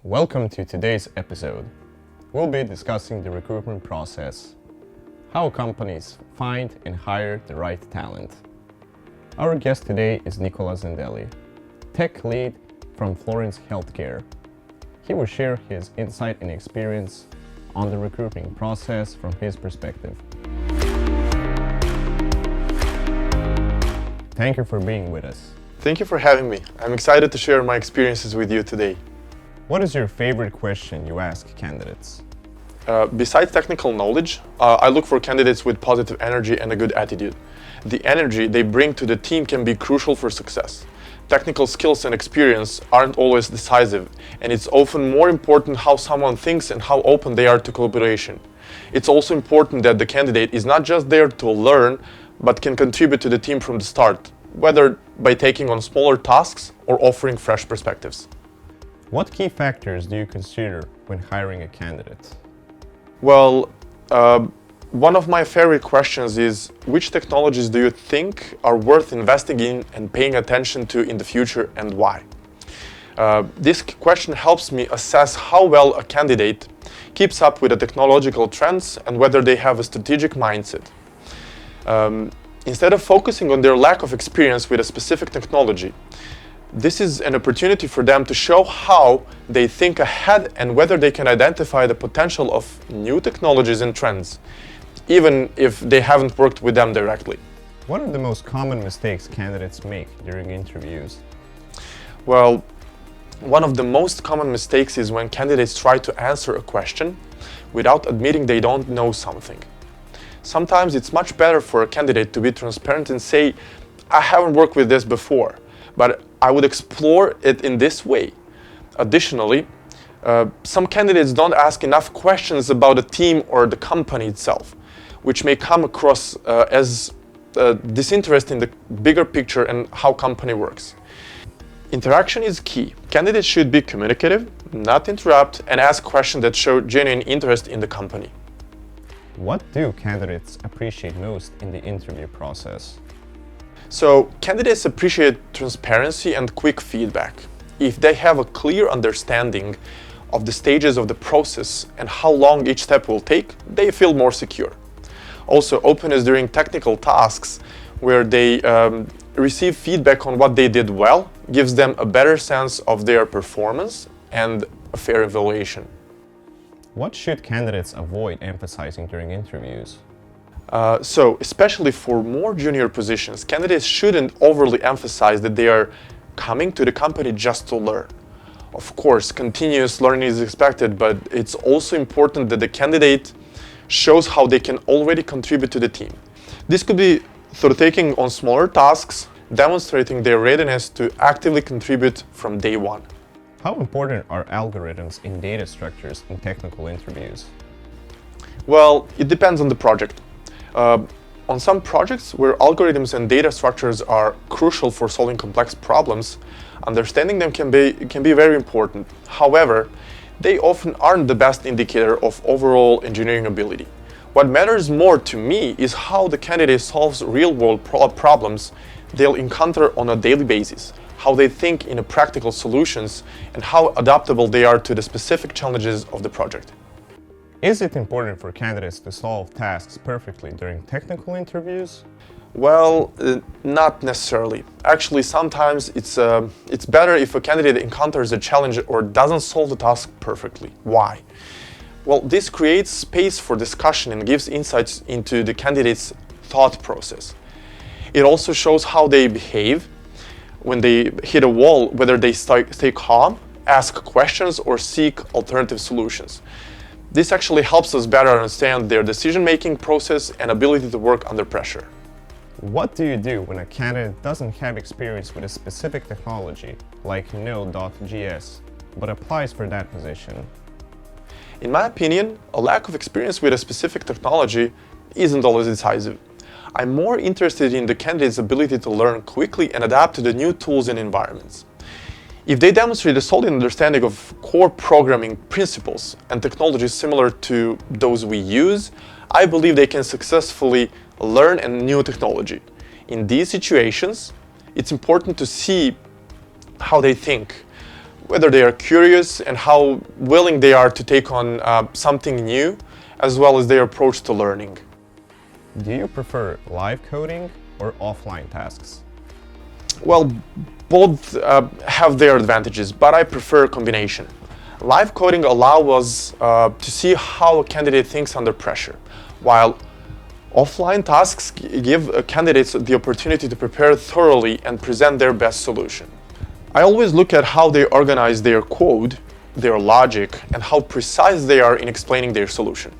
Welcome to today's episode. We'll be discussing the recruitment process, how companies find and hire the right talent. Our guest today is Nikola Zendeli, tech lead from Florence Healthcare. He will share his insight and experience on the recruiting process from his perspective. Thank you for being with us. Thank you for having me. I'm excited to share my experiences with you today. What is your favorite question you ask candidates? Besides technical knowledge, I look for candidates with positive energy and a good attitude. The energy they bring to the team can be crucial for success. Technical skills and experience aren't always decisive, and it's often more important how someone thinks and how open they are to collaboration. It's also important that the candidate is not just there to learn, but can contribute to the team from the start, whether by taking on smaller tasks or offering fresh perspectives. What key factors do you consider when hiring a candidate? Well, one of my favorite questions is, which technologies do you think are worth investing in and paying attention to in the future, and why? This question helps me assess how well a candidate keeps up with the technological trends and whether they have a strategic mindset. Instead of focusing on their lack of experience with a specific technology, this is an opportunity for them to show how they think ahead and whether they can identify the potential of new technologies and trends, even if they haven't worked with them directly. What are the most common mistakes candidates make during interviews? Well, one of the most common mistakes is when candidates try to answer a question without admitting they don't know something. Sometimes it's much better for a candidate to be transparent and say, I haven't worked with this before, but I would explore it in this way. Additionally, some candidates don't ask enough questions about the team or the company itself, which may come across as disinterest in the bigger picture and how company works. Interaction is key. Candidates should be communicative, not interrupt, and ask questions that show genuine interest in the company. What do candidates appreciate most in the interview process? So, candidates appreciate transparency and quick feedback. If they have a clear understanding of the stages of the process and how long each step will take, they feel more secure. Also, openness during technical tasks, where they receive feedback on what they did well, gives them a better sense of their performance and a fair evaluation. What should candidates avoid emphasizing during interviews? So, especially for more junior positions, candidates shouldn't overly emphasize that they are coming to the company just to learn. Of course, continuous learning is expected, but it's also important that the candidate shows how they can already contribute to the team. This could be through taking on smaller tasks, demonstrating their readiness to actively contribute from day one. How important are algorithms in data structures in technical interviews? Well, it depends on the project. On some projects where algorithms and data structures are crucial for solving complex problems, understanding them can be very important. However, they often aren't the best indicator of overall engineering ability. What matters more to me is how the candidate solves real-world problems they'll encounter on a daily basis, how they think in practical solutions, and how adaptable they are to the specific challenges of the project. Is it important for candidates to solve tasks perfectly during technical interviews? Well, not necessarily. Actually, sometimes it's better if a candidate encounters a challenge or doesn't solve the task perfectly. Why? Well, this creates space for discussion and gives insights into the candidate's thought process. It also shows how they behave when they hit a wall, whether they stay calm, ask questions, or seek alternative solutions. This actually helps us better understand their decision-making process and ability to work under pressure. What do you do when a candidate doesn't have experience with a specific technology, like Node.js, but applies for that position? In my opinion, a lack of experience with a specific technology isn't always decisive. I'm more interested in the candidate's ability to learn quickly and adapt to the new tools and environments. If they demonstrate a solid understanding of core programming principles and technologies similar to those we use, I believe they can successfully learn a new technology. In these situations, it's important to see how they think, whether they are curious and how willing they are to take on something new, as well as their approach to learning. Do you prefer live coding or offline tasks? Well, both have their advantages, but I prefer a combination. Live coding allows us to see how a candidate thinks under pressure, while offline tasks give candidates the opportunity to prepare thoroughly and present their best solution. I always look at how they organize their code, their logic, and how precise they are in explaining their solution.